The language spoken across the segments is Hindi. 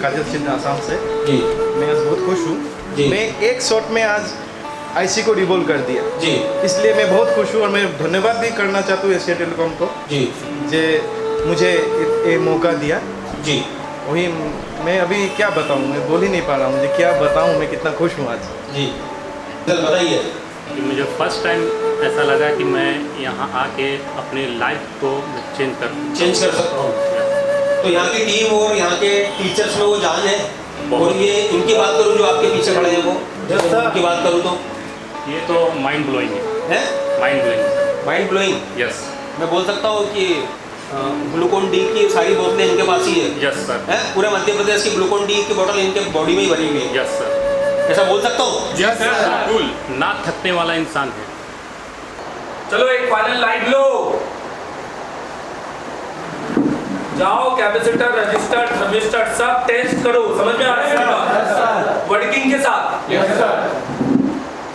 काजल सिंह आसाम से जी। मैं आज बहुत खुश हूँ। मैं एक शॉट में आज आईसी को रिवॉल्व कर दिया जी, इसलिए मैं बहुत खुश हूँ और मैं धन्यवाद भी करना चाहता हूँ एशिया टेलीकॉम को जी, जे मुझे ये मौका दिया। जी। वही मैं अभी क्या बताऊँ, मैं बोल ही नहीं पा रहा हूँ, मुझे क्या बताऊँ, मैं कितना खुश हूँ आज। जी, चल बताइए। कि मुझे फर्स्ट टाइम ऐसा लगा कि मैं यहाँ आके अपनी लाइफ को चेंज कर सकता हूँ। तो यहाँ की टीम और यहाँ के टीचर्स में वो जान है। और ये इनकी बात करूँ जो आपके पीछे खड़े हैं वो, उनकी बात करूँ तो ये तो माइंड ब्लोइंग है। Mind blowing. Mind blowing. Yes. मैं बोल सकता हूँ कि ग्लूकोन डी की सारी बोतलें इनके पास ही है। Yes sir. है पूरे मध्य प्रदेश की ग्लूकोन डी की बोतल इनके बॉडी में ही भरी हुई है। Yes sir. ऐसा बोल सकता हूँ? यस सर, बिल्कुल ना थकने वाला इंसान है। चलो एक फाइनल लाइन लो, जाओ कैपेसिटर, रजिस्टर, थर्मिस्टर सब टेस्ट करो। समझ में आ रहा है? वर्किंग के साथ,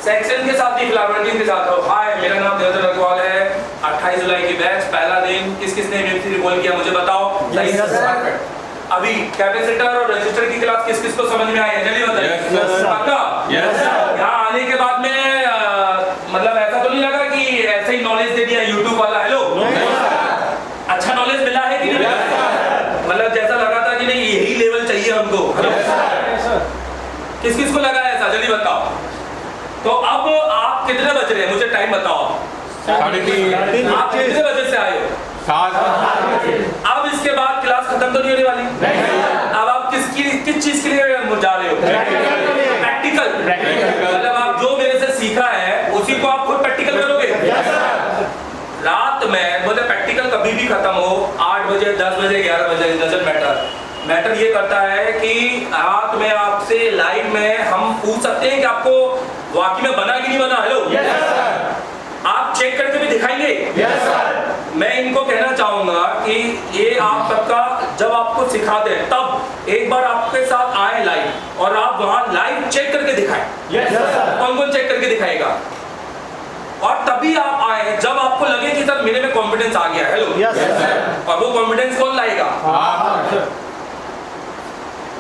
सेक्शन के साथ नहीं, फिलहाल वर्किंग के साथ हो। हाय, मेरा नाम देवेंद्र अग्रवाल है। 28 जुलाई की बैच, पहला दिन। किस किसने एमएमसी रिकॉल किया मुझे बताओ। अभी कैपेसिटर और रजिस्टर की क्लास किस किस को समझ में आई है? जल्दी बताइए। पक्का? यहाँ आने के बाद में मतलब ऐसा तो नहीं लगा कि ऐसे ही नॉलेज दे दिया यूट्यूब वाला? हेलो, अच्छा नॉलेज मिला है कि नहीं? मतलब जैसा लगा था कि नहीं यही लेवल चाहिए हमको। किस किस को लगा ऐसा? जल्दी बताओ। तो अब आप कितने बज रहे हैं मुझे टाइम बताओ। आप कितने बजे से आए हो? अब इसके बाद क्लास खत्म तो नहीं होने वाली? अब आप किस चीज के लिए जा रहे हो? प्रैक्टिकल। मतलब आप जो मेरे से सीखा है उसी को आप खुद प्रैक्टिकल करोगे। रात में बोले प्रैक्टिकल कभी भी खत्म हो, 8 बजे, 10 बजे, 11 बजे, डजंट मैटर। मैटर ये करता है कि रात में आपसे लाइव में हम पूछ सकते हैं कि आपको वाकई में बना कि नहीं बना। हेलो, आप चेक करके भी दिखाएंगे? Yes sir. मैं इनको कहना चाहूंगा कि ये आप सबका जब आपको सिखा दे तब एक बार आपके साथ आए लाइव और आप वहां लाइव चेक करके दिखाएं। Yes sir. कौन कौन चेक करके दिखाएगा? और तभी आप आए जब आपको लगे कि सर मेरे में कॉन्फिडेंस आ गया। Hello, yes sir. और वो कॉन्फिडेंस कौन लाएगा?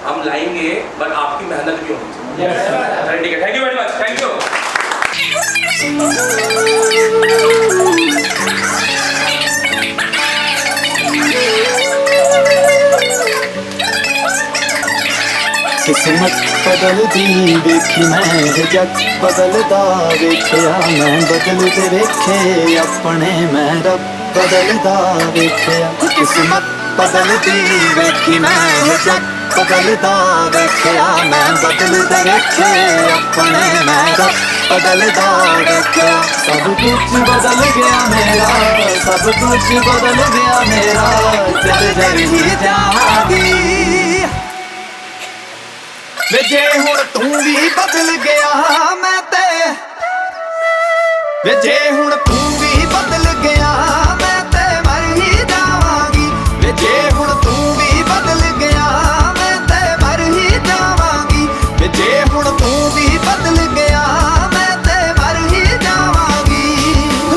हम लाएंगे, बट आपकी मेहनत भी होनी चाहिए। Yes sir. ठीक है, thank you very much. Thank you. किस्मत बदलदी वेखी मैं जग बदलदा वेखिया मैं बदलदे वेखे अपने मैं रब बदलदा वेखिया। किस्मत बदलदी वेखी मैं जग बदलदा वेखिया मैं बदलदे वेखे अपने मैं रब बदलदा वेखिया। सब कुछ बदल गया मेरा, सब कुछ बदल गया मेरा, चल जर ही जावांगी वे जे हुण तू भी बदल गया मैं ते, वे जे हुण तू भी बदल गया मैं ते मर ही जावांगी। वे जे हुण तू भी बदल गया मैं ते मर ही जावांगी। वे जे हुण तू भी बदल गया मैं ते मर ही जावांगी।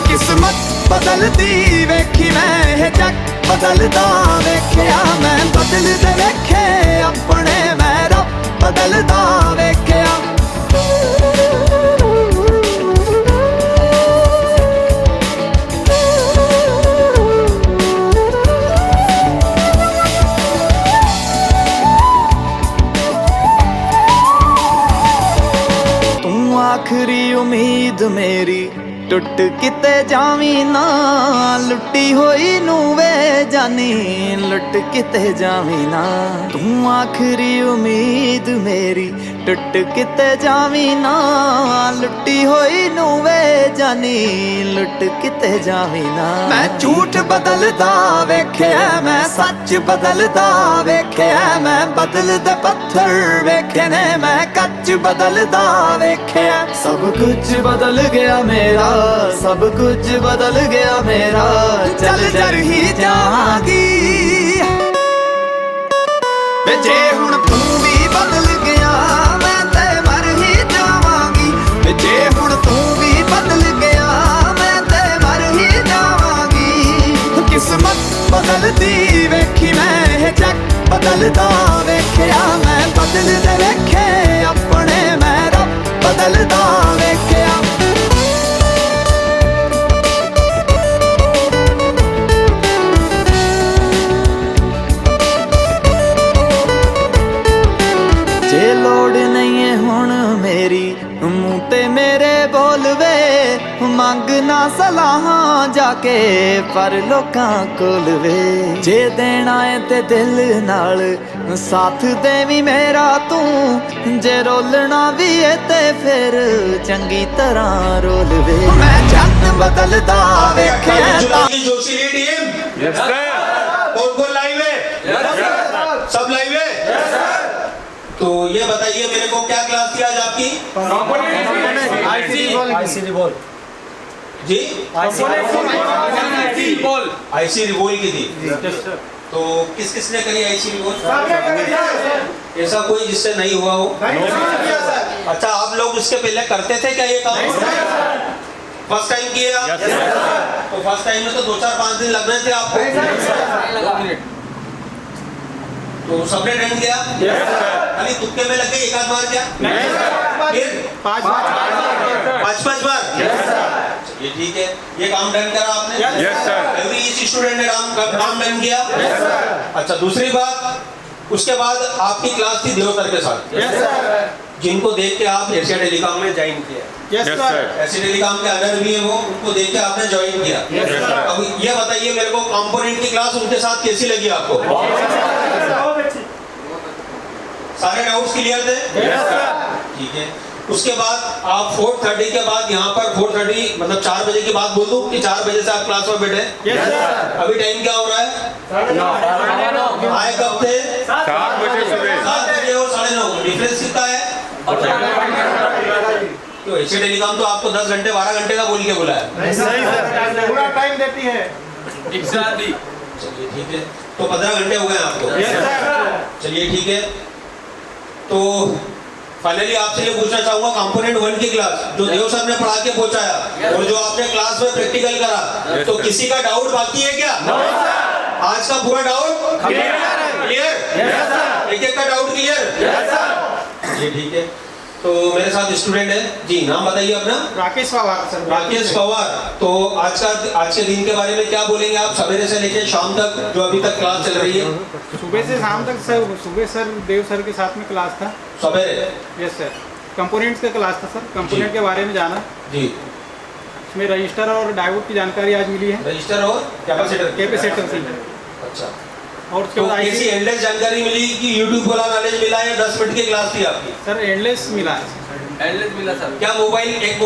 किस्मत बदलदी वेखी मैं जग बदलदा वेखिया मैं बदलदे वेखे अपने मैं रब बदलदा वेखिया। तू आखरी उम्मीद मेरी टुट किते जावी ना, लुटी होई नू वे जानी लुट किते जावी ना। तू आखरी उम्मीद मेरी टुट किते जावी ना, लुटी होई नू वे जानी लुट किते जावी ना। मैं झूठ बदलदा वेखिया मैं सच बदलदा वेखिया मैं बदलदे पत्थर वेखे ने मैं कच बदलदा वेखिया। सब कुछ बदल गया मेरा, सब कुछ बदल गया मेरा, चल जर ही जावांगी। वे जे हुण तू भी बदल गया मैं ते मर ही जावांगी। वे जे हुण तू भी बदल गया मैं ते मर ही जावांगी। किस्मत बदलदी वेखी मैं जग बदलदा वेखिया। सलाहां जाके पर लोकां कोल वे जे देना है ते दिल नाल साथ देवी मेरा तू जे रोलना भी है ते फिर चंगी तरह रोल वे मैं जन बदलदा वेखिया तां जोशीली टीम यस सर कौन लाइव है? सब लाइव है? तो ये बताइए मेरे को क्या क्लास थी आज आपकी? जी आईसी रिवोल की थी। तो किस किस ने करी आईसी रिवोल? ऐसा कोई जिससे नहीं हुआ हो? अच्छा आप लोग इसके पहले करते थे क्या ये काम? फर्स्ट टाइम किए आप? तो फर्स्ट टाइम में तो 2-4-5 दिन लगने थे आपको। तो सबने डन किया? खाली तुक्के में लग गई एक आध बार क्या? फिर 5 बार? ये ठीक है, ये काम डन करा आपने? यस सर एवरी स्टूडेंट ने काम डन किया? अच्छा दूसरी बात, उसके बाद आपकी क्लास थी देव सर के साथ जिनको देख के आप एशिया टेलीकॉम में ज्वाइन किया। यस सर एशिया टेलीकॉम के अंदर भी है वो, उनको देख के आपने ज्वाइन किया। अब ये बताइए मेरे को कंपोनेंट की क्लास उनके साथ कैसी लगी आपको? सारे डाउट्स क्लियर थे? ठीक है, उसके बाद आप 4:30 के बाद यहाँ पर 4:30 मतलब 4 बजे की बात बोल दूं कि 4 बजे से आप क्लास में बैठे? अभी टाइम क्या हो रहा है? आए कब थे? 7 बजे सुबह 7 बजे और 9:30। डिफरेंस कितना है? तो एशिया टेलीकॉम तो आपको 10 घंटे 12 घंटे का बोल के बुला है। पूरा टाइम देती है। चलिए ठीक है, तो 15 घंटे हो गए आपको। चलिए ठीक है, तो फाइनली आपसे ये पूछना चाहूंगा कंपोनेंट 1 की क्लास जो देव सर ने पढ़ा के पहुंचाया और जो आपने क्लास में प्रैक्टिकल करा, तो किसी का डाउट बाकी है क्या? आज का पूरा डाउट क्लियर? एक एक का डाउट क्लियर? ये ठीक है, तो मेरे साथ स्टूडेंट है जी, नाम बताइए अपना। राकेश पवार सर। राकेश पवार, तो आज के दिन के बारे में क्या बोलेंगे आप? सवेरे से लेकर शाम तक जो अभी तक क्लास चल रही है। सुबह से शाम तक सर, सुबह सर देव सर के साथ में क्लास था। सवेरे? यस सर, कंपोनेंट्स का क्लास था सर, कंपोनेंट के बारे में जाना जी। इसमें रजिस्टर और डायोड की जानकारी आज मिली है। रजिस्टर और कैपेसिटर। अच्छा, और उसके तो बाद ऐसी एंडलेस जानकारी मिली कि यूट्यूब वाला नॉलेज मिला या 10 मिनट की क्लास थी आपकी? सर एंडलेस मिला है। क्या मोबाइल एक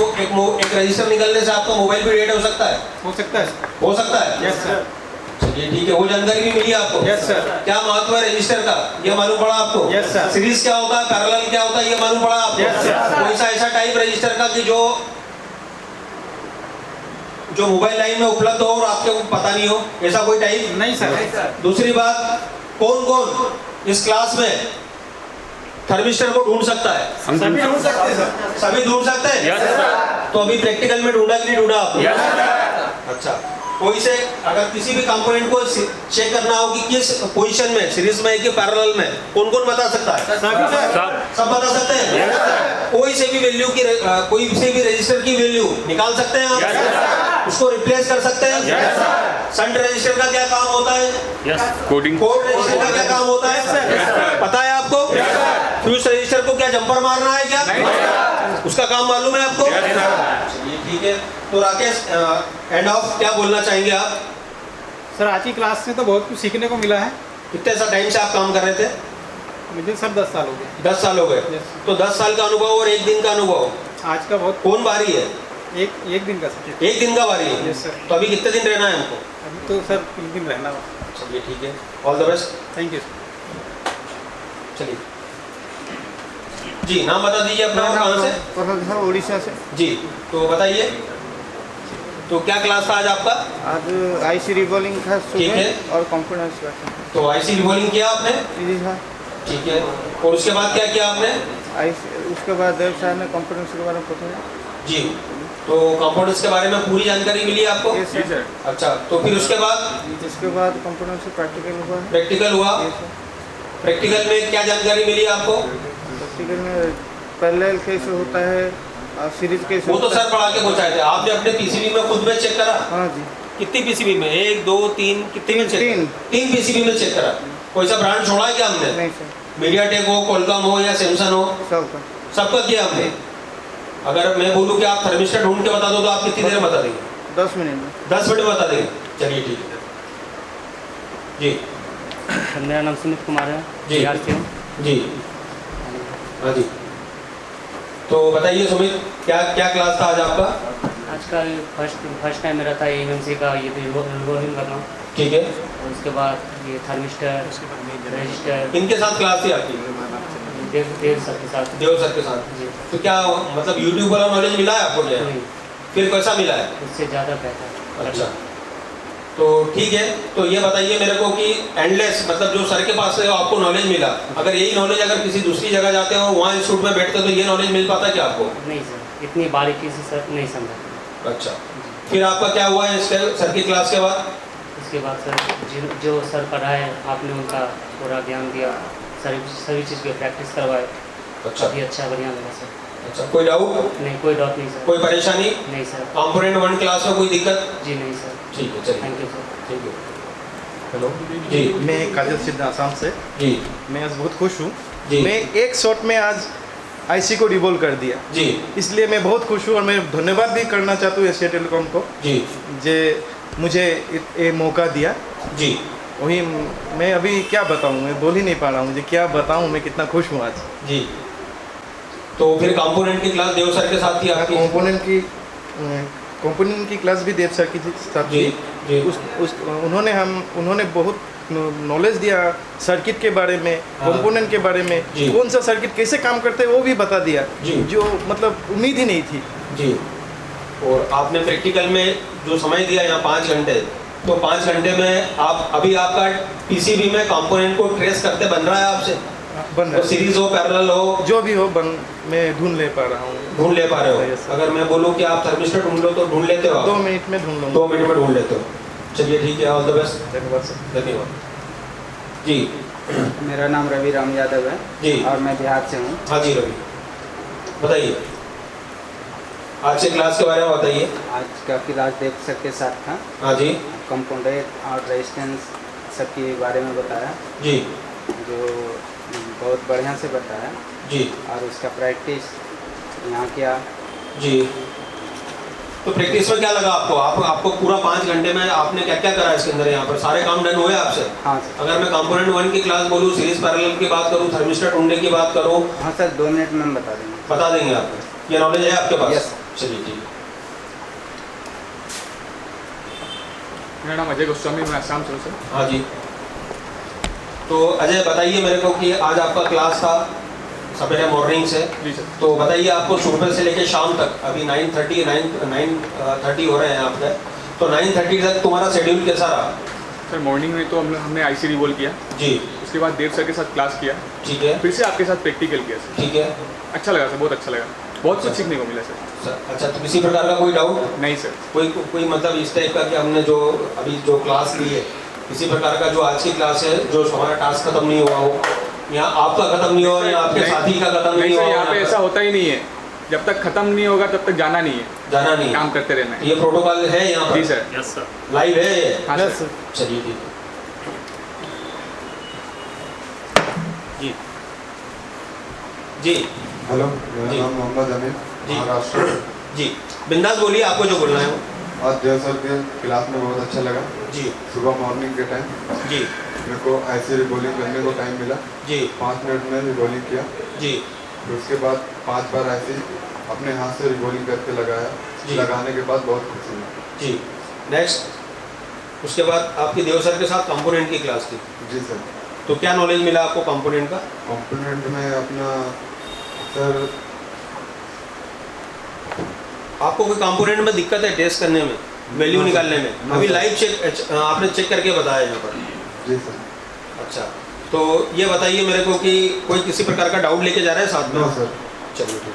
रजिस्टर निकलने से आपका मोबाइल भी रेड हो सकता है? हो सकता है सर। हो सकता है? Yes sir. चलिए ठीक है, वो जानकारी भी मिली आपको? Yes sir. क्या महत्व है रजिस्टर का ये मालूम पड़ा आपको? Yes sir. सीरीज क्या होता है, पैरेलल क्या होता है ये मालूम पड़ा आपको? Yes sir. कोई सा ऐसा टाइप रजिस्टर का कि जो मोबाइल लाइन में उपलब्ध हो और आपको पता नहीं हो, ऐसा कोई टाइप? नहीं सर। दूसरी बात, कौन कौन इस क्लास में थर्मिस्टर को ढूंढ सकता है? सभी ढूंढ सकते हैं सर। सभी ढूंढ सकते हैं? तो अभी प्रैक्टिकल में ढूंढा कि नहीं ढूंढा आपने? अच्छा, कोई से अगर किसी भी कंपोनेंट को चेक करना हो कि किस पोजीशन में, सीरीज में कि पैरेलल में, कौन कौन बता सकता है? सब बता सकते हैं? कोई से भी वैल्यू की कोई से भी रजिस्टर की वैल्यू निकाल सकते हैं आप? उसको रिप्लेस कर सकते हैं? शंट रजिस्टर का क्या काम होता है? कोड रजिस्टर का क्या काम होता है? पता है आपको? फ्यूज रजिस्टर को क्या जंपर मारना है क्या? उसका काम मालूम है आपको? चलिए ठीक है, तो राकेश एंड ऑफ क्या बोलना चाहेंगे आप? सर आज की क्लास से तो बहुत कुछ सीखने को मिला है। कितने सा टाइम से आप काम कर रहे थे? मुझे सर 10 साल हो गए। 10 साल हो गए। Yes. तो 10 साल का अनुभव और एक दिन का अनुभव, आज का बहुत कौन बारी है? एक दिन का सर। एक दिन का बारी है। Yes, sir. तो अभी कितने दिन रहना है हमको? अभी तो सर 3 दिन रहना है। चलिए ठीक है, all the best. Thank you. चलिए जी, नाम बता दीजिए अपना और कहाँ से? सर उड़ीसा से। जी, तो बताइए, तो क्या क्लास था आज आपका? आज आईसी रिवॉल्विंग था ठीक है। सुबह और कंपोनेंट्स का था। तो आईसी रिवॉल्विंग किया आपने? जी हाँ। ठीक है, और उसके बाद क्या किया आपने? उसके बाद देव साहब ने कंपोनेंट्स के बारे में बताया। जी, तो कंपोनेंट्स के बारे में पूरी जानकारी मिली आपको? Yes sir. अच्छा, तो फिर उसके बाद कंपोनेंट्स प्रैक्टिकल हुआ। प्रैक्टिकल हुआ? Yes sir. प्रैक्टिकल में क्या जानकारी मिली आपको? प्रैक्टिकल में पैरेलल कैसे होता है और सीरीज कैसे वो तो होता सर पढ़ा के पहुंचाए थे, आपने अपने पीसीबी में खुद में चेक करा? है। हाँ जी। कितनी पीसीबी में? 1 2 3 कितनी में चेक? 3 पीसीबी में चेक करा। कोई सा ब्रांड छोड़ा है क्या हमने? नहीं सर, मीडियाटेक हो, कोलकॉम हो या सैमसंग हो, सबका। सबका किया हमने। अगर मैं बोलूँ कि आप थर्मिस्टर ढूंढ के बता दो तो आप कितनी देर में बता देंगे? 10 मिनट में। 10 मिनट में बता देंगे, चलिए ठीक है जी। मेरा नाम सुमित कुमार है, जी। बिहार से हूँ। जी हाँ जी, तो बताइए सुमित, क्या क्या क्लास था आज आपका? आज का फर्स्ट टाइम मेरा था एएमसी का, ये रोलिंग करना, ठीक है, और उसके बाद ये थर्मिस्टर, रजिस्टर, इनके साथ क्लास थी आपकी? देव सर के साथ। देव सर के साथ। जी। तो क्या मतलब यूट्यूब वाला नॉलेज मिला है आपको? क्या नहीं, फिर कैसा मिला है? उससे ज़्यादा बेहतर। अच्छा, तो ठीक है, तो ये बताइए मेरे को कि एंडलेस मतलब जो सर के पास से आपको नॉलेज मिला, अगर यही नॉलेज अगर किसी दूसरी जगह जाते हो, वहाँ इंस्टीट्यूट में बैठते हो, तो ये नॉलेज मिल पाता क्या आपको? नहीं सर, इतनी बारीकी से सर नहीं समझा। अच्छा, फिर आपका क्या हुआ है इसके सर की क्लास के बाद? उसके बाद सर जो सर पढ़ाए आपने उनका पूरा ज्ञान दिया, सभी चीज़ की प्रैक्टिस करवाए। अच्छा, काफ़ी अच्छा बढ़िया लगा सर। अच्छा, कोई डाउट? नहीं, कोई डाउट नहीं सर। कोई परेशानी? नहीं सर। कंपोनेंट 1 क्लास में कोई दिक्कत? जी नहीं सर। ठीक है, चलिए, thank you sir. Thank you. Hello जी। मैं काजल सिद्धा आसाम से। जी मैं आज बहुत खुश हूँ। जी। मैं एक शॉट में आज आईसी को रिवॉल्व कर दिया, जी इसलिए मैं बहुत खुश हूँ और मैं धन्यवाद भी करना चाहता हूँ एशिया टेलीकॉम को, जी जे मुझे ये मौका दिया। जी। वही मैं अभी क्या बताऊँ, मैं बोल ही नहीं पा रहा हूँ, मुझे क्या बताऊँ, मैं कितना खुश हूँ आज। जी, तो फिर कंपोनेंट की क्लास देव सर के साथ थी आपकी? कंपोनेंट की क्लास भी देव सर की साथ जी थी। जी। उन्होंने बहुत नॉलेज दिया सर्किट के बारे में, हाँ। कंपोनेंट के बारे में, जी। कौन सा सर्किट कैसे काम करते हैं वो भी बता दिया, जी। जो मतलब उम्मीद ही नहीं थी। जी, और आपने प्रैक्टिकल में जो समय दिया यहाँ 5 घंटे, तो 5 घंटे में आप अभी आपका पीसीबी में कंपोनेंट को ट्रेस करते बन रहा है आपसे? बन रहा तो सीरीज हो, पैरेलल हो, जो भी हो मैं ढूंढ ले पा रहा हूँ। ढूंढ ले पा रहे Yes, हो? sir. अगर मैं बोलूँ कि आप थर्मिस्टर ढूंढ लो तो ढूंढ लेते हो आप? 2 मिनट में ढूंढ लूँगा। 2 मिनट में ढूंढ लेते हो, चलिए ठीक है, ऑल द बेस्ट, धन्यवाद सर। धन्यवाद जी। मेरा नाम रवि राम यादव है जी। और मैं बिहार से हूँ। हाँ जी रवि, बताइए आज के क्लास के बारे में बताइए। आज का क्लास देव सर के साथ था। हाँ जी कंपोनेंट और रेजिस्टेंस सब के बारे में बताया, जी जो बहुत बढ़िया से बताया, जी और उसका प्रैक्टिस यहाँ किया। जी। तो प्रैक्टिस में क्या लगा आपको? आपको पूरा 5 घंटे में आपने क्या क्या करा इसके अंदर? यहाँ पर सारे काम डन हुए आपसे? हाँ सर। अगर मैं कंपोनेंट 1 की क्लास बोलूँ, सीरीज पैरेलल की बात करूँ, थर्मिस्टर ढूंढने की बात करूँ, हाँ सर, 2 मिनट में हम बता देंगे। बता देंगे आपको? ये नॉलेज है आपके पास? Yes. चलिए ठीक है। मेरा नाम अजय गोस्वामी, मैं आसाम से हूँ सर। हाँ जी, तो अजय बताइए मेरे को कि आज आपका क्लास था सवेरे मॉर्निंग से, जी सर। तो बताइए आपको सुबह से लेकर शाम तक, अभी 9:30 हो रहे हैं आपके, तो 9:30 तक तुम्हारा शेड्यूल कैसा रहा? सर मॉर्निंग में तो हमने आईसी रिवॉल्व किया, जी उसके बाद देव सर के साथ क्लास किया, ठीक है, फिर से आपके साथ प्रैक्टिकल किया सर। ठीक है अच्छा लगा सर, बहुत अच्छा लगा, बहुत कुछ सीखने को मिला सर। सर। अच्छा, तो किसी प्रकार का कोई डाउट? नहीं सर। कोई मतलब इस टाइप का कि हमने जो अभी जो क्लास ली है, किसी प्रकार का जो आज की क्लास है, जो हमारा टास्क खत्म नहीं हुआ हो, या आपका खत्म नहीं हुआ, या आपके नहीं, साथी का खत्म नहीं नहीं सर, हुआ, यहाँ पे ऐसा होता ही नहीं है, जब तक खत्म नहीं होगा तब तक जाना नहीं है, जाना नहीं है, काम करते रहना है। ये प्रोटोकॉल है यहाँ पर? जी सर। Yes sir. लाइव है ये? हाँ Yes, सर। चलिए ठीक है जी जी हेलो, मेरा जी। नाम मोहम्मद अमीर, जी। महाराष्ट्र। जी, बिंदास बोलिए, आपको जो बोलना है वो। आज देव सर के क्लास में बहुत अच्छा लगा। जी सुबह मॉर्निंग के टाइम जी मेरे को ऐसे रिबॉलिंग करने को टाइम मिला, जी 5 मिनट में रिबॉलिंग किया। जी फिर उसके बाद 5 बार ऐसे अपने हाथ से रिबॉलिंग करके लगाया। जी। लगाने के बाद बहुत खुशी हुई। जी। नेक्स्ट, उसके बाद आपकी देव सर के साथ कंपोनेंट की क्लास थी, जी सर। तो क्या नॉलेज मिला आपको कंपोनेंट का? कंपोनेंट में अपना सर, आपको कोई कंपोनेंट में दिक्कत है टेस्ट करने में, वैल्यू हाँ, निकालने सर। में? हाँ, अभी सर। लाइव चेक आपने चेक करके बताया यहाँ पर? जी सर। अच्छा, तो ये बताइए मेरे को कि कोई किसी प्रकार का डाउट लेके जा रहा है साथ में? No sir. चलिए ठीक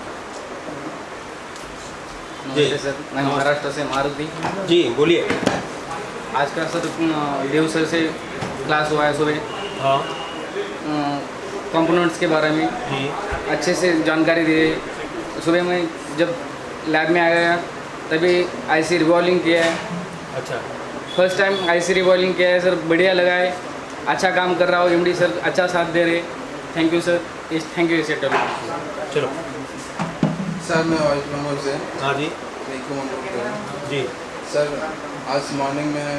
नमस्ते सर, मैं महाराष्ट्र से मारुति। है जी, बोलिए। आज का सर देव सर से क्लास हुआ है सुबह, हाँ कंपोनेंट्स के बारे में जी अच्छे से जानकारी दिए। सुबह में जब लैब में आया तभी आईसी रिवॉल्विंग किया है, अच्छा फर्स्ट टाइम आईसी रिवॉल्विंग किया है सर, बढ़िया लगा है, अच्छा काम कर रहा हो, एमडी सर अच्छा साथ दे रहे। Thank you sir, thank you सेटर। चलो। सर मैं वाइस बंगाल से हाँ जी निको मंडल जी सर आज मॉर्निंग में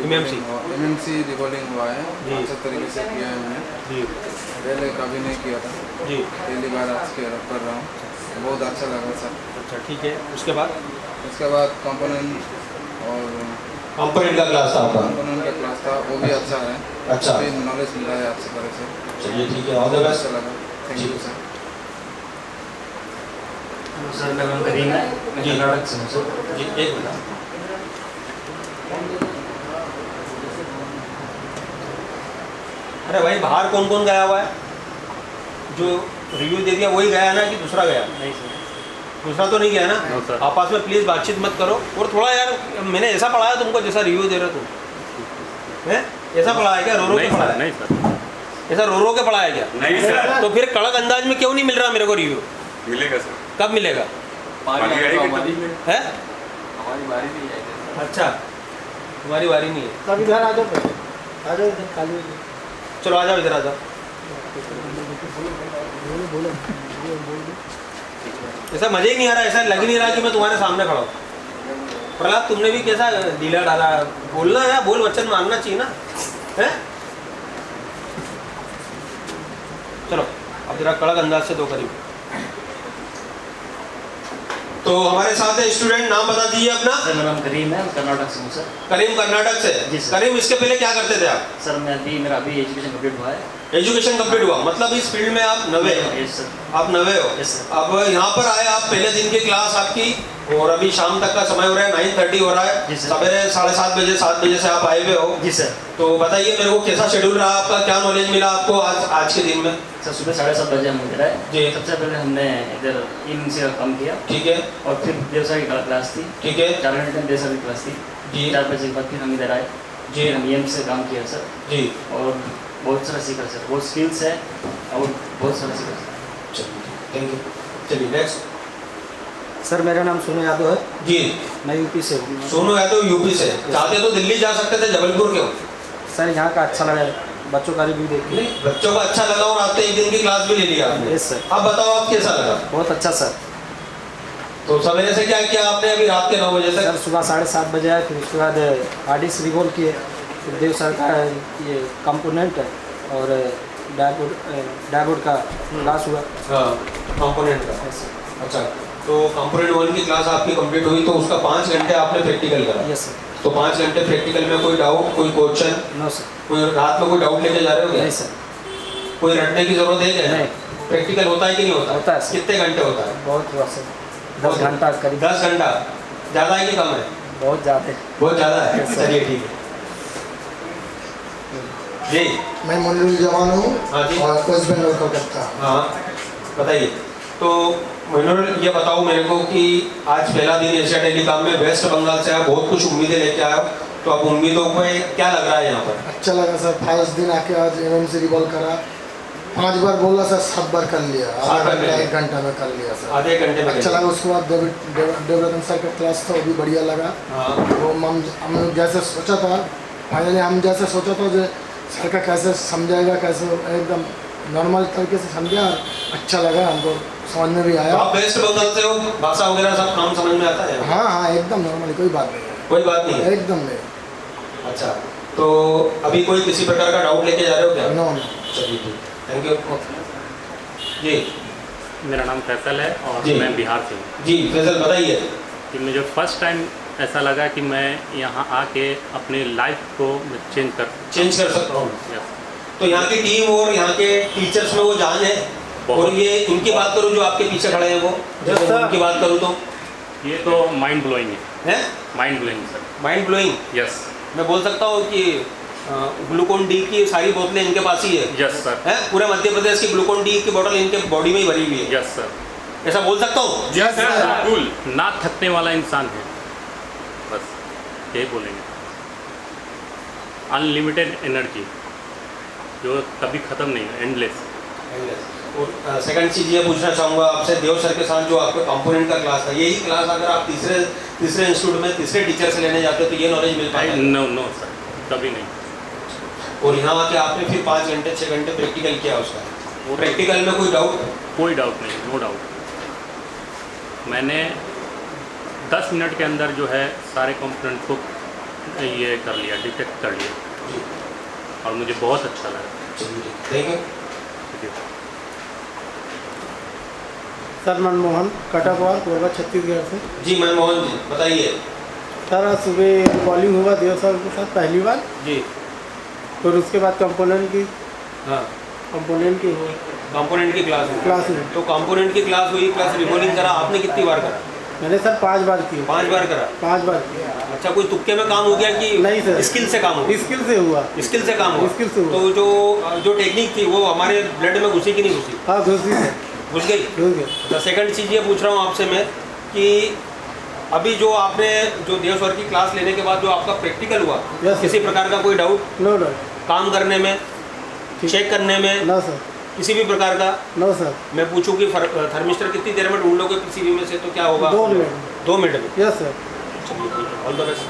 एमएमसी रिवॉल्विंग हुआ है, अच्छा तरीके से किया है मैंने जी पहले कभी नहीं किया था, जी पहली बार आज कर रहा हूँ, बहुत अच्छा लगा सर। अच्छा ठीक है। उसके बाद कंपोनेंट और कंपोनेंट का क्लास था आपका? कंपोनेंट का क्लास था, वो भी अच्छा है। अच्छा, अभी नॉलेज मिला है अच्छी तरह से। चलिए ठीक है, ऑल द बेस्ट। अच्छा लगा, थैंक यू सर। सर मेरा नाम करीम है, मैं कर्नाटक से हूँ सर। जी एक मिनट। अरे भाई बाहर कौन कौन गया हुआ है? जो रिव्यू दे दिया वही गया ना कि दूसरा गया? नहीं सर। दूसरा तो नहीं गया ना? No, sir. आपस में प्लीज़ बातचीत मत करो, और थोड़ा यार मैंने ऐसा पढ़ाया तुमको जैसा रिव्यू दे रहे हो तुम हैं? ऐसा पढ़ाया क्या? रो रो के नहीं पढ़ाया? सर, नहीं सर, ऐसा रो रो के पढ़ाया क्या? नहीं सर। तो फिर कड़क अंदाज में क्यों नहीं मिल रहा मेरे को रिव्यू? मिलेगा सर। कब मिलेगा? है? हमारी बारी नहीं आई। अच्छा तुम्हारी बारी नहीं है। तब इधर आ जाओ, आ जाओ इधर खाली हो जाओ। चलो आ जाओ इधर आ जाओ। ऐसा मजा ही नहीं आ रहा, ऐसा लग ही नहीं रहा कि मैं तुम्हारे सामने खड़ा हूँ। प्रहलाद तुमने भी कैसा ढीला डाला, बोलना है, बोल वचन मानना चाहिए ना, है? चलो अब जरा कड़क अंदाज से दो करीब। तो हमारे साथ है स्टूडेंट, नाम बता दीजिए अपना। सर मेरा नाम करीम है, मैं कर्नाटक से हूँ सर। करीम कर्नाटक से? जी सर। करीम इसके पहले क्या करते थे आप? सर मेरा अभी एजुकेशन कंप्लीट हुआ है। एजुकेशन कंप्लीट हुआ, मतलब इस फील्ड में आप नवे हो? Yes sir. आप नवे हो? Yes sir. अब यहाँ पर आए आप, पहले दिन की क्लास आपकी, और अभी शाम तक का समय हो रहा है, 9:30 हो रहा है, जी सर। सवेरे 7:30 बजे 7 बजे से आप आए हुए हो। जी सर। तो बताइए मेरे को कैसा शेड्यूल रहा आपका, क्या नॉलेज मिला आपको आज के दिन में? सर सुबह 7:30 बजे हम इधर आए जी। सबसे पहले हमने इधर एमएमसी का काम किया, ठीक है और फिर देवसर की क्लास थी, ठीक है 4 घंटे में देवसर की क्लास थी। जी 4 बजे के बाद फिर हम इधर आए, जी फिर हम एमएमसी से काम किया सर, जी। और बहुत सारा सीखा सर, बहुत स्किल्स है और बहुत सारा सीखा सर। चलिए थैंक यू। चलिए नेक्स्ट। सर मेरा नाम सोनू यादव है, जी मैं यूपी से हूँ। सोनू यादव यूपी से, चाहते तो दिल्ली जा सकते थे, जबलपुर क्यों? सर यहाँ का अच्छा लगा, बच्चों का रिव्यू देख नहीं, बच्चों को अच्छा लगा और आपने एक दिन की क्लास भी ले लिया आपने। Yes sir. अब बताओ आप कैसा लगा? बहुत अच्छा सर। तो सवेरे से क्या किया आपने अभी रात के 9 बजे सर तक? सुबह 7:30 बजे आए, फिर उसके बाद आर्टिस्ट रिवॉल्व किए, फिर देव सर का ये कंपोनेंट और डायबोर्ड का क्लास हुआ। हाँ कंपोनेंट का। Yes sir. अच्छा तो कंपोनेंट 1 की क्लास आपकी कंप्लीट हुई, तो उसका 5 घंटे आपने प्रैक्टिकल करा? Yes sir. तो 5 घंटे प्रैक्टिकल में कोई डाउट, कोई क्वेश्चन? No sir. कोई रात में कोई डाउट लेके जा रहे हो क्या? नहीं सर। कोई रटने की जरूरत है क्या? नहीं। प्रैक्टिकल होता है कि नहीं होता? होता है सर। कितने घंटे होता है? बहुत हुआ सर, 10 घंटा करीब। 10 घंटा ज़्यादा है कि कम है? बहुत ज़्यादा। बहुत ज़्यादा है। Yes, sir. चलिए ठीक है जी। मैं मंडल जवान हूँ हाँ जी। और वेस्ट बंगाल कोलकाता। हाँ बताइए। तो मनोज ये बताओ मेरे को कि आज पहला दिन एशिया टेलीकॉम में वेस्ट बंगाल से आप बहुत कुछ उम्मीदें लेके आए हो, तो अब उम्मीदों को क्या लग रहा है यहाँ पर? अच्छा लगा सर, फर्स्ट दिन आके आज एमएमसी रिवॉल्व करा, 5 बार बोला सर, 7 बार कर लिया, 7 बार कर लिया। 1 घंटा में कर लिया सर। आधे घंटे में अच्छा लगा। उसके बाद देवरतन सर का क्लास था, वो भी बढ़िया लगा। हाँ वो हम जैसे सोचा था, फाइनली हम जैसे सोचा था जो सर का कैसे समझाएगा, कैसे एकदम नॉर्मल तरीके से समझा, अच्छा लगा हमको, समझ में भी तो आया। आप वेस्ट बंगाल से हो, भाषा वगैरह सब काम समझ में आता है? हाँ हाँ एकदम नॉर्मली, कोई बात नहीं है, कोई बात नहीं है? एकदम नहीं। अच्छा तो अभी कोई किसी प्रकार का डाउट लेके जा रहे हो क्या? नो। चलिए ठीक, थैंक यू जी। मेरा नाम फैसल है और जी। मैं बिहार से हूँ। जी फैसल बताइए। कि मुझे फर्स्ट टाइम ऐसा लगा कि मैं यहाँ आके अपने लाइफ को चेंज कर सकता हूँ। यस। तो यहाँ की टीम और यहाँ के टीचर्स में वो जान है, और ये इनकी बात करूँ जो आपके पीछे खड़े हैं वो, जैसे उनकी बात करूँ तो ये तो माइंड ब्लोइंग है। Mind blowing sir. Mind blowing. Yes. मैं बोल सकता हूँ कि ग्लूकोन डी की सारी बोतलें इनके पास ही है। Yes sir. है पूरे मध्य प्रदेश की ग्लूकोन डी की बोतल इनके बॉडी में ही भरी हुई है। Yes sir. ऐसा बोल सकता हूँ? यस सर बिल्कुल। ना थकने वाला इंसान है, बस यही बोलेंगे। अनलिमिटेड एनर्जी जो कभी ख़त्म नहीं है, एंडलेस। और सेकंड चीज़ ये पूछना चाहूँगा आपसे, देव सर के साथ जो आपका कंपोनेंट का क्लास था, यही क्लास अगर आप तीसरे इंस्टीट्यूट में तीसरे टीचर से लेने जाते तो ये नॉलेज मिल पाएगा? नो नो सर, कभी नहीं। और यहाँ आके आपने फिर 5 घंटे 6 घंटे प्रैक्टिकल किया उसका, वो प्रैक्टिकल में कोई डाउट? कोई डाउट नहीं, नो डाउट। मैंने 10 मिनट के अंदर जो है सारे कंपोनेंट को ये कर लिया, डिटेक्ट कर लिया और मुझे बहुत अच्छा लगा। Thank you. Sir Manmohan Katakwar Korba Chhattisgarh से। जी मनमोहन जी बताइए। सर आज सुबह कॉलिंग हुआ देव सर के साथ पहली बार, जी फिर उसके बाद कंपोनेंट की हाँ हुई कंपोनेंट की क्लास हुई। क्लास में। तो कंपोनेंट की क्लास हुई प्लस रिबॉलिंग करा आपने कितनी बार करा? मैंने सर 5 बार की। 5 बार करा। 5 बार की। अच्छा कोई तुक्के में काम हो गया कि नहीं सर, स्किल से काम हो? स्किल से हुआ। स्किल से काम हुआ। स्किल से हुआ। तो जो टेक्निक थी वो हमारे ब्लड में घुसी कि नहीं घुसी? हाँ घुसी सर, घुस गई। घुस गई। तो सेकंड चीज़ ये पूछ रहा हूँ आपसे मैं कि अभी जो आपने जो देव सर की क्लास लेने के बाद जो आपका प्रैक्टिकल हुआ, Yes, किसी प्रकार का कोई डाउट? No doubt. काम करने में, चेक करने में, नो सर, किसी भी प्रकार का? No sir. मैं पूछूं कि थर्मिस्टर कितनी देर में ढूंढ लोगे पीसीबी में से, तो क्या होगा? 2 मिनट। 2 मिनट में? Yes sir. चलिए ठीक है, ऑल द बेस्ट।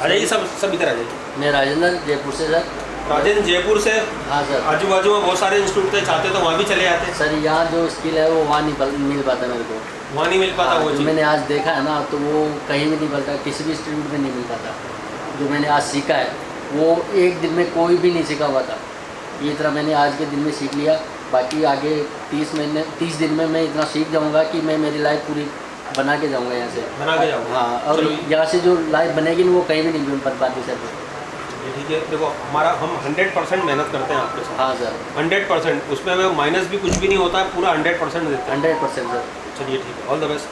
आ जाइए सब इधर आ जाइए। मैं राजेंद्र जयपुर से सर। राजेंद्र जयपुर से? हाँ सर। आजू बाजू में बहुत सारे इंस्टीट्यूट थे, चाहते तो वहाँ भी चले जाते। सर यहाँ जो स्किल है वो वहाँ नहीं मिल पाता मेरे को। वहाँ नहीं मिल पाता वो जो चीज़? मैंने आज देखा है ना, तो वो कहीं भी नहीं मिलता, किसी भी इंस्टीट्यूट में नहीं मिल पाता। जो मैंने आज सीखा है वो एक दिन में कोई भी नहीं सीखा हुआ था। ये तरह मैंने आज के दिन में सीख लिया। बाकी आगे 30 दिन में मैं इतना सीख जाऊँगा कि मैं मेरी लाइफ पूरी बना के जाऊँगा यहाँ से। बना के जाऊँगा? हाँ, और यहाँ से जो लाइफ बनेगी ना वो कहीं भी नहीं बन पाती सर। ठीक है, देखो हम 100% मेहनत करते हैं आपके साथ। हाँ सर, 100%, उसमें मैं माइनस भी कुछ भी नहीं होता है, पूरा 100% देते हैं। 100% सर। चलिए ठीक है, ऑल द बेस्ट।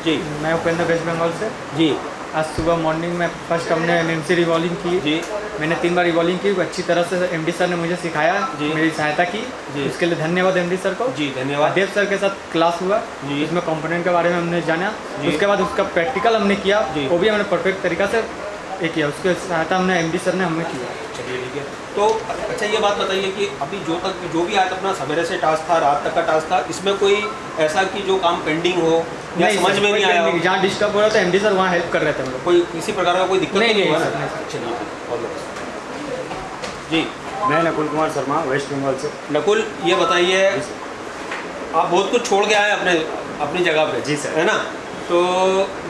जी मैं उपेंद्र वेस्ट बंगाल से। जी आज सुबह मॉर्निंग में फर्स्ट हमने एमएमसी रिवॉल्विंग की। जी मैंने 3 बार रिवॉल्विंग की, अच्छी तरह से एमडी सर ने मुझे सिखाया, जी मेरी सहायता की जी। उसके लिए धन्यवाद एमडी सर को। जी धन्यवाद। देव सर के साथ क्लास हुआ जी। इसमें कंपोनेंट के बारे में हमने जाना, जी। उसके बाद उसका प्रैक्टिकल हमने किया, जी। वो भी हमने परफेक्ट तरीका से किया, उसके सहायता हमने एमडी सर ने हमें किया। चलिए ठीक है। तो अच्छा ये बात बताइए कि अभी जो भी आज अपना सवेरे से टास्क था, रात तक का टास्क था, इसमें कोई ऐसा कि जो काम पेंडिंग हो या समझ में नहीं आया हो? जहाँ डिस्टर्ब हो रहा था एमडी सर वहाँ हेल्प कर रहे थे हम लोग। कोई किसी प्रकार का कोई दिक्कत नहीं हुआ ना? नहीं। चलिए ठीक है, ऑल द बेस्ट। जी मैं नकुल कुमार शर्मा वेस्ट बंगाल से। नकुल ये बताइए, आप बहुत कुछ छोड़ के आए अपनी जगह पे। जी सर। है ना? तो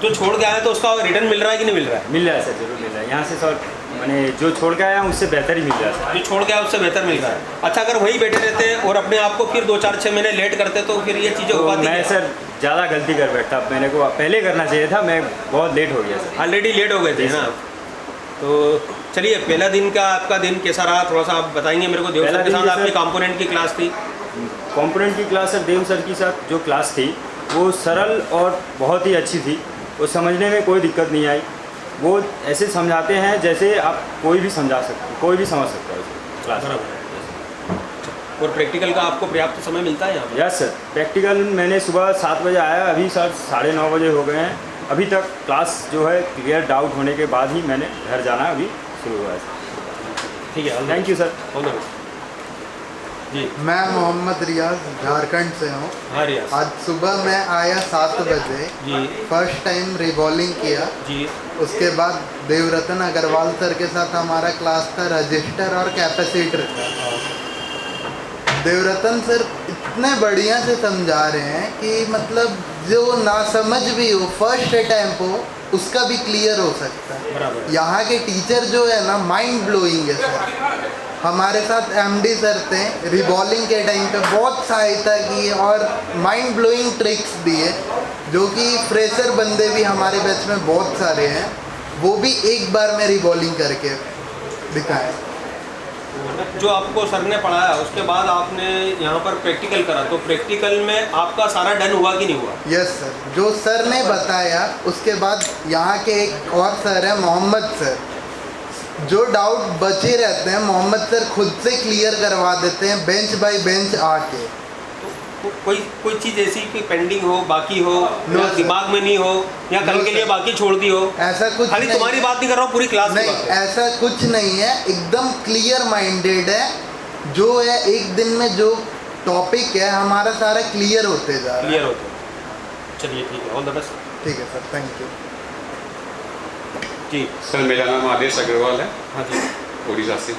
जो छोड़ के आए तो उसका रिटर्न मिल रहा है कि नहीं मिल रहा है? मिल रहा है सर, जरूर मिल रहा है। यहाँ से सर मैंने जो छोड़ के आया हूँ उससे बेहतर ही मिल रहा है सर। जो छोड़ के आया उससे बेहतर मिल रहा है। अच्छा अगर वहीं बैठे रहते और अपने आप को फिर 2-4-6 महीने लेट करते तो फिर ये चीज़ें हो पाती? मैं सर ज़्यादा गलती कर बैठा, मेरे को पहले करना चाहिए था, मैं बहुत लेट हो गया सर। ऑलरेडी लेट हो गए थे ना? तो चलिए पहला दिन का आपका दिन कैसा रहा, थोड़ा सा आप बताएंगे मेरे को। देव सर के साथ आपकी कंपोनेंट की क्लास थी? कंपोनेंट की क्लास सर देव सर के साथ जो क्लास थी वो सरल और बहुत ही अच्छी थी। वो समझने में कोई दिक्कत नहीं आई। वो ऐसे समझाते हैं जैसे आप कोई भी समझा सकते, कोई भी समझ सकता है क्लास। और प्रैक्टिकल का आपको पर्याप्त समय मिलता है यहाँ पर? यस सर, प्रैक्टिकल मैंने सुबह 7 बजे आया, अभी सर 9:30 बजे हो गए हैं। अभी तक क्लास जो है क्लियर डाउट होने के बाद ही मैंने घर जाना अभी शुरू हुआ है सर। ठीक है, thank you sir. All the best. जी मैं मोहम्मद रियाज झारखंड से हूँ। हाँ रियाज। आज सुबह मैं आया 7 बजे। जी फर्स्ट टाइम रिवॉल्विंग किया। जी उसके बाद देवरतन अग्रवाल सर के साथ हमारा क्लास था रजिस्टर और कैपेसिटर का। देवरतन सर इतने बढ़िया से समझा रहे हैं कि मतलब जो नासमझ भी हो फर्स्ट टाइम हो उसका भी क्लियर हो सकता है। बराबर। यहाँ के टीचर जो है ना माइंड ब्लोइंग है सर। हमारे साथ एमडी सर थे, रिवॉल्विंग के टाइम पे बहुत सहायता की और माइंड ब्लोइंग ट्रिक्स दिए, जो कि फ्रेशर बंदे भी हमारे बैच में बहुत सारे हैं, वो भी एक बार में रिवॉल्विंग करके दिखाए। जो आपको सर ने पढ़ाया उसके बाद आपने यहाँ पर प्रैक्टिकल करा, तो प्रैक्टिकल में आपका सारा डन हुआ कि नहीं हुआ? यस सर, जो सर ने बताया उसके बाद यहाँ के एक और सर हैं मोहम्मद सर, जो डाउट बचे रहते हैं मोहम्मद सर खुद से क्लियर करवा देते हैं बेंच बाय बेंच आके। तो कोई चीज़ ऐसी कि पेंडिंग हो, बाकी हो, या दिमाग में नहीं हो, या कल के लिए बाकी छोड़ दी हो? ऐसा कुछ खाली तुम्हारी बात नहीं कर रहा हूँ, पूरी क्लास नहीं, ऐसा कुछ नहीं है। एकदम क्लियर माइंडेड है। जो है एक दिन में जो टॉपिक है हमारा सारा क्लियर होते जा रहा है। क्लियर होते। चलिए ठीक है, ऑल द बेस्ट। ठीक है सर, थैंक यू। जी सर मेरा नाम आदेश अग्रवाल है। हाँ जी। उड़ीसा से।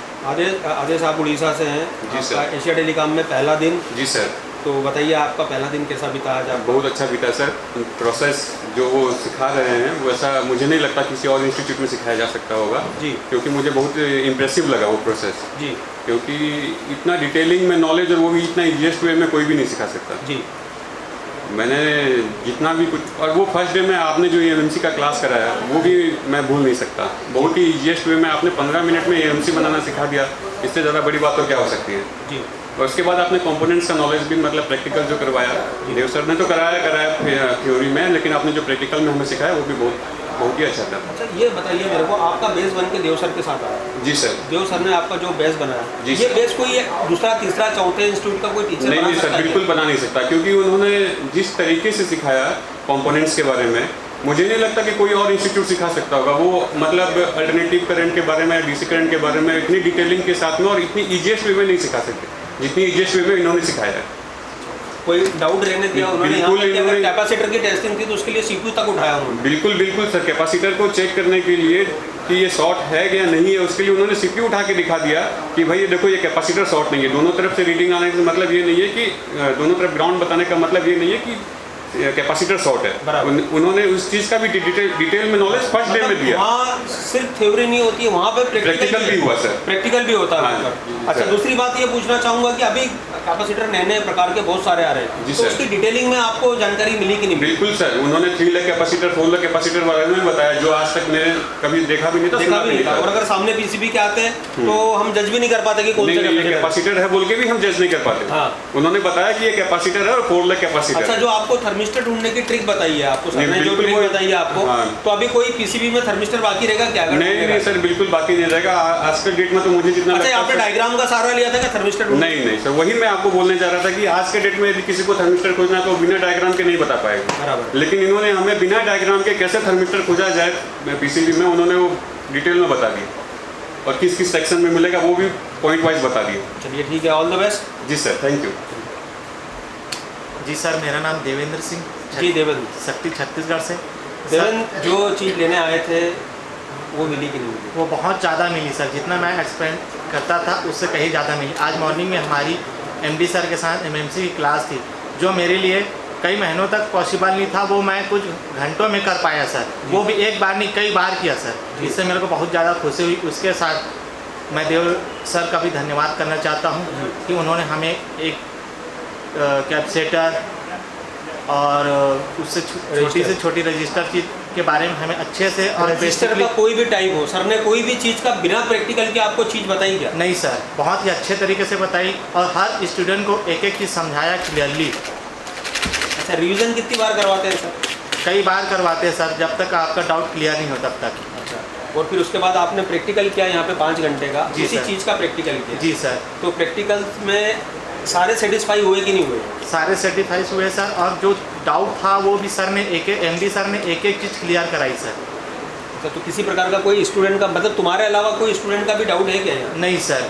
आदेश आप उड़ीसा से हैं। जी सर। एशिया टेलीकॉम में पहला दिन। जी सर। तो बताइए आपका पहला दिन कैसा बीता आज? आप बहुत अच्छा बीता सर। प्रोसेस जो वो सिखा रहे हैं वैसा मुझे नहीं लगता किसी और इंस्टीट्यूट में सिखाया जा सकता होगा जी, क्योंकि मुझे बहुत इम्प्रेसिव लगा वो प्रोसेस जी, क्योंकि इतना डिटेलिंग में नॉलेज और वो भी इतना ईजीएस्ट वे में कोई भी नहीं सिखा सकता जी। मैंने जितना भी कुछ, और वो फर्स्ट डे में आपने जो एएमसी का क्लास कराया वो भी मैं भूल नहीं सकता। बहुत ही ईजीएस्ट वे में आपने 15 मिनट में एएमसी बनाना सिखा दिया, इससे ज़्यादा बड़ी बात तो क्या हो सकती है जी। और उसके बाद आपने कंपोनेंट्स का नॉलेज भी मतलब प्रैक्टिकल जो करवाया, देव सर ने तो कराया थ्योरी में, लेकिन आपने जो प्रैक्टिकल में हमें सिखाया वो भी बहुत ही अच्छा था। अच्छा ये बताइए मेरे को, आपका बेस बन के देव सर के साथ आया? जी सर। देव सर ने आपका जो बेस बनाया, जी ये सर। बेस कोई दूसरा तीसरा चौथे इंस्टीट्यूट का कोई टीचर नहीं सर, बिल्कुल बना नहीं सकता, क्योंकि उन्होंने जिस तरीके से सिखाया कंपोनेंट्स के बारे में, मुझे नहीं लगता कि कोई और इंस्टीट्यूट सिखा सकता होगा। वो मतलब अल्टरनेटिव करंट के बारे में, डीसी करंट के बारे में इतनी डिटेलिंग के साथ में और इतनी ईजीएस्ट वे में नहीं सिखा सकते जितनी ईजीएस्ट वे में इन्होंने सिखाया है। कोई डाउट रहने दिया उन्होंने? यहाँ बिल्कुल तक कि अगर इन्होंने- कैपेसिटर की टेस्टिंग थी तो उसके लिए सीपीयू तक उठाया उन्होंने? बिल्कुल बिल्कुल सर, कैपेसिटर को चेक करने के लिए कि ये शॉर्ट है या नहीं है, उसके लिए उन्होंने सीपीयू उठा के दिखा दिया कि भाई ये देखो ये कैपेसिटर शॉर्ट नहीं है। दोनों तरफ से रीडिंग आने का मतलब ये नहीं है कि दोनों तरफ ग्राउंड बताने का मतलब ये नहीं है कि कैपेसिटर शॉर्ट है। उन्होंने उस चीज़ का भी डिटेल में नॉलेज फर्स्ट डे में दिया। वहाँ सिर्फ थ्योरी नहीं होती है, वहाँ पे प्रैक्टिकल भी हुआ सर। प्रैक्टिकल भी होता है। हाँ, अच्छा सर। दूसरी बात ये पूछना चाहूँगा कि अभी कैपेसिटर नए नए प्रकार के बहुत सारे आ रहे हैं, जी तो सर। उसकी डिटेलिंग में आपको जानकारी मिली कि नहीं? बिल्कुल सर, उन्होंने 3 लाख कैपेसिटर 4 लाख कैपेसिटर बारे में बताया, जो आज तक मैंने कभी देखा भी नहीं था, देखा सुना भी नहीं था। और अगर सामने पीसीबी के आते हैं तो हम जज भी नहीं कर पाते कि कौन सा कैपेसिटर है बोल के भी हम जज नहीं कर पाते। हाँ। उन्होंने बताया कि ये कैपेसिटर है और 4 लाख कैपेसिटर। अच्छा, जो आपको थर्मिस्टर ढूंढने की ट्रिक बताई है आपको, सर ने जो ट्रिक बताई है आपको, तो अभी कोई पीसीबी में थर्मिस्टर बाकी रहेगा क्या? नहीं सर, बिल्कुल बाकी नहीं रहेगा। आज के डेट में तो मुझे जितना अच्छा, आपने डायग्राम का सहारा लिया था क्या थर्मिस्टर? नहीं सर, वही मैं आपको बोलने जा रहा था कि आज के डेट में यदि किसी को थर्मिस्टर खोजना है तो बिना डायग्राम के नहीं बता पाएगा। बराबर। लेकिन इन्होंने हमें बिना डायग्राम के कैसे थर्मिस्टर खोजा जाए पीसीबी में, उन्होंने वो डिटेल में बता दिया और किस किस सेक्शन में मिलेगा वो भी पॉइंट वाइज बता दिया। चलिए ठीक है, ऑल द बेस्ट। जी सर, थैंक यू। जी सर, मेरा नाम देवेंद्र सिंह। जी देवेंद्र, शक्ति छत्तीसगढ़ से। देवेंद्र, जो चीज़ लेने आए थे वो मिली कि नहीं मिली? वो बहुत ज़्यादा मिली सर, जितना मैं एक्सपेक्ट करता था उससे कहीं ज़्यादा मिली। आज मॉर्निंग में हमारी एमडी सर के साथ एमएमसी की क्लास थी, जो मेरे लिए कई महीनों तक पॉसिबल नहीं था, वो मैं कुछ घंटों में कर पाया सर। वो भी एक बार नहीं कई बार किया सर, इससे मेरे को बहुत ज़्यादा खुशी हुई। उसके साथ मैं देव सर का भी धन्यवाद करना चाहता हूँ कि उन्होंने हमें एक कैपेसिटर और उससे छोटी से छोटी रजिस्टर की के बारे में हमें अच्छे से और रजिस्टर का कोई भी टाइप हो, सर ने कोई भी चीज़ का बिना प्रैक्टिकल के आपको चीज़ बताई क्या? नहीं सर, बहुत ही अच्छे तरीके से बताई और हर स्टूडेंट को एक एक चीज़ समझाया क्लियरली। अच्छा, रिवीजन कितनी बार करवाते हैं सर? कई बार करवाते हैं सर, जब तक आपका डाउट क्लियर नहीं हो तब तक। अच्छा, और फिर उसके बाद आपने प्रैक्टिकल किया यहाँ पे 5 घंटे का, जी इसी सर। चीज़ का प्रैक्टिकल किया? जी सर। तो प्रैक्टिकल में सारे सेटिस्फाई हुए कि नहीं हुए? सारे सेटिस्फाई हुए सर, और जो डाउट था वो भी सर ने एमडी सर ने एक एक चीज़ क्लियर कराई सर। अच्छा, तो किसी प्रकार का कोई स्टूडेंट का, मतलब तुम्हारे अलावा कोई स्टूडेंट का भी डाउट है क्या यहाँ? नहीं सर।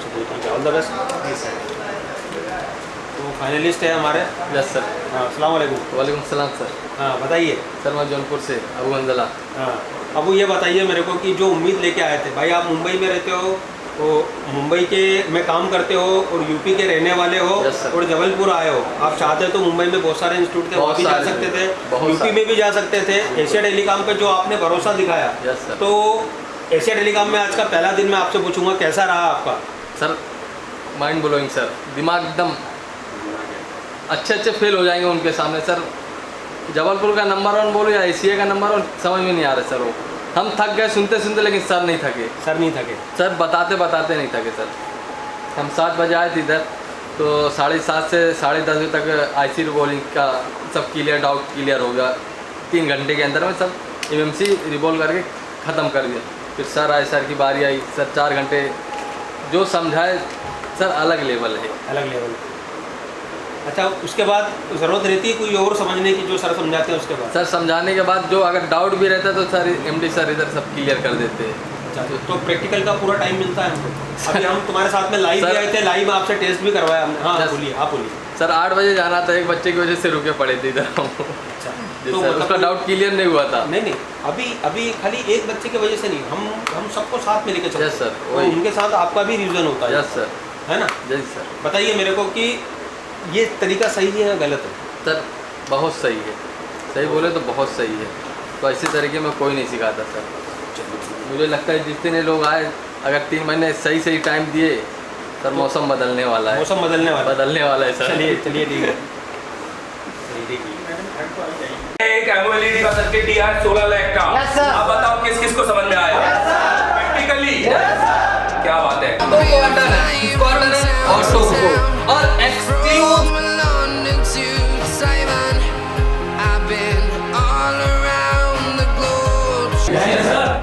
चलिए ठीक है, ऑल द बेस्ट। जी सर। तो फाइनलिस्ट है हमारे। Yes sir. हाँ, अस्सलाम वालेकुम। वालेकुम सलाम सर। हाँ बताइए सर, मैं जौनपुर से अबू मंजला। हाँ, अब ये बताइए मेरे को कि जो उम्मीद लेके आए थे, भाई आप मुंबई में रहते हो, तो मुंबई के में काम करते हो और यूपी के रहने वाले हो और जबलपुर आए हो, आप चाहते तो मुंबई में बहुत सारे इंस्टीट्यूट थे, वहाँ भी जा सकते थे, यूपी में भी जा सकते थे। एशिया टेलीकॉम पे जो आपने भरोसा दिखाया, तो एशिया टेलीकॉम में आज का पहला दिन मैं आपसे पूछूंगा कैसा रहा आपका? सर माइंड ब्लोइंग सर, दिमाग एकदम अच्छे फेल हो जाएंगे उनके सामने सर। जबलपुर का नंबर 1 बोलो या एशिया का नंबर 1, समझ में नहीं आ रहा सर। वो हम थक गए सुनते सुनते, लेकिन सर नहीं थके। सर नहीं थके? सर बताते बताते नहीं थके सर। हम 7 बजे आए थे इधर, तो 7:30 से 10:30 बजे तक आईसी रिवॉल्विंग का सब क्लियर, डाउट क्लियर हो गया। 3 घंटे के अंदर में सब एमएमसी रिवॉल्व करके ख़त्म कर दिया। फिर सर आए, सर की बारी आई, सर 4 घंटे जो समझाए सर, अलग लेवल है। अलग लेवल। अच्छा, उसके बाद ज़रूरत रहती है कोई और समझने की जो सर समझाते हैं उसके बाद? सर समझाने के बाद जो अगर डाउट भी रहता है तो सर एमडी सर इधर सब क्लियर कर देते हैं। अच्छा, तो प्रैक्टिकल का पूरा टाइम मिलता है हमको? अभी हम तुम्हारे साथ में लाइव भी आए थे, लाइव आपसे टेस्ट भी करवाया हमने। हाँ बोलिए, आप बोलिए। सर 8 बजे जाना था, एक बच्चे की वजह से रुके पड़े थे इधर हम। अच्छा, तो मतलब उसका डाउट क्लियर नहीं हुआ था। नहीं, अभी खाली एक बच्चे की वजह से नहीं, हम सबको साथ में लेकर चलते हैं। यस सर, तो उनके साथ आपका भी रिवीजन होता है। यस सर, है ना? जी सर। बताइए मेरे को कि ये तरीका सही है या गलत है? सर बहुत सही है, सही बोले तो बहुत सही है। तो ऐसे तरीके में कोई नहीं सिखाता सर। मुझे लगता है जितने लोग आए, अगर 3 महीने सही टाइम दिए सर, मौसम बदलने वाला है। मौसम बदलने वाला है सर। चलिए ठीक है। एक एनुअलिटी का सर्किट दिया है 16 लाख का। अब बताओ किस किस को समझ में आया? प्रैक्टिकली क्या बात है? और एक्सक्लूड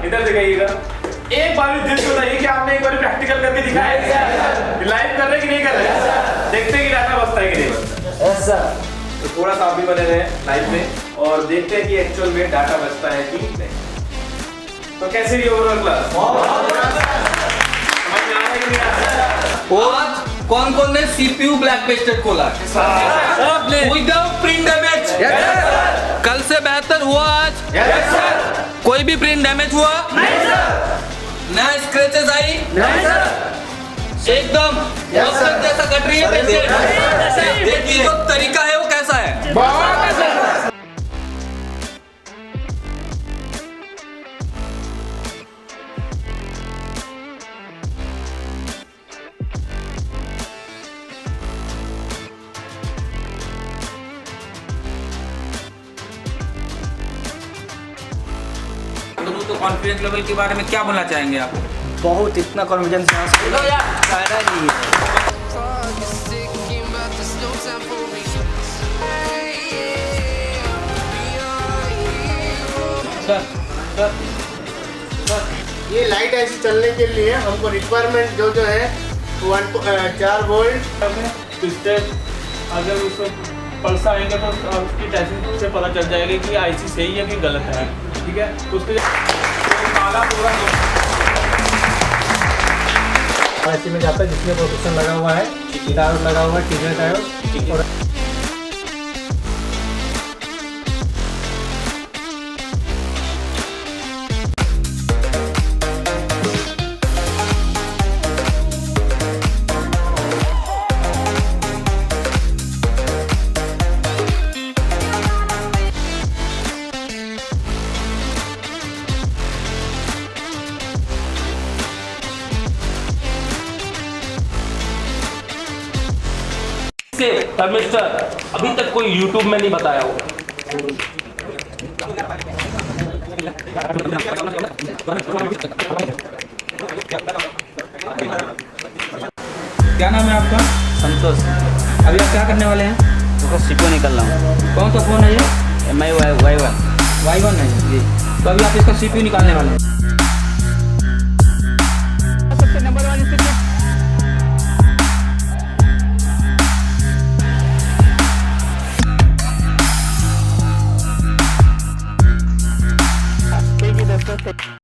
इधर दिखाइएगा। एक बार भी दिल से बताइए कि आपने एक बार प्रैक्टिकल करके दिखाया है? लाइव कर रहे कि नहीं कर रहे? देखते हैं कि डाटा बचता है कि नहीं बचता। तो थोड़ा सा आप भी बने रहे लाइव में और देखते हैं कि एक्चुअल में डाटा बचता है कि नहीं। तो कैसे रही ओवरऑल क्लास? समझ में आ रहा है कि नहीं आ रहा? आज कौन ने CPU ब्लैक पेस्टेड खोला? Without print damage. कल से बेहतर हुआ आज? कोई भी प्रिंट डैमेज हुआ? नया स्क्रैचेस आई? एकदम जैसा कट रही है। देखिए जो तरीका है वो कैसा है। तो कॉन्फिडेंस लेवल के बारे में क्या बोलना चाहेंगे आप? बहुत इतना कॉन्फिडेंस यहाँ से कहना नहीं है। ये लाइट ऐसी चलने के लिए हमको रिक्वायरमेंट जो है 4 वोल्ट अगर उसको पल्स आएंगे तो उसकी टेस्टिंग से पता चल जाएगा कि आईसी सही है कि गलत है। ठीक है, उसके काला पूरा आईसी में जाता है जिसमें प्रोटेक्शन लगा हुआ है, डायोड लगा हुआ है, टीजर डायोड। और मिस्टर अभी तक कोई YouTube में नहीं बताया होगा। क्या नाम है आपका? संतोष। अभी आप क्या करने वाले हैं? तो सीपो निकल रहा हूँ। कौन सा फोन है ये? MI Y1 है जी। तो अभी आप इसका CPU निकालने वाले हैं। सबसे नंबर 1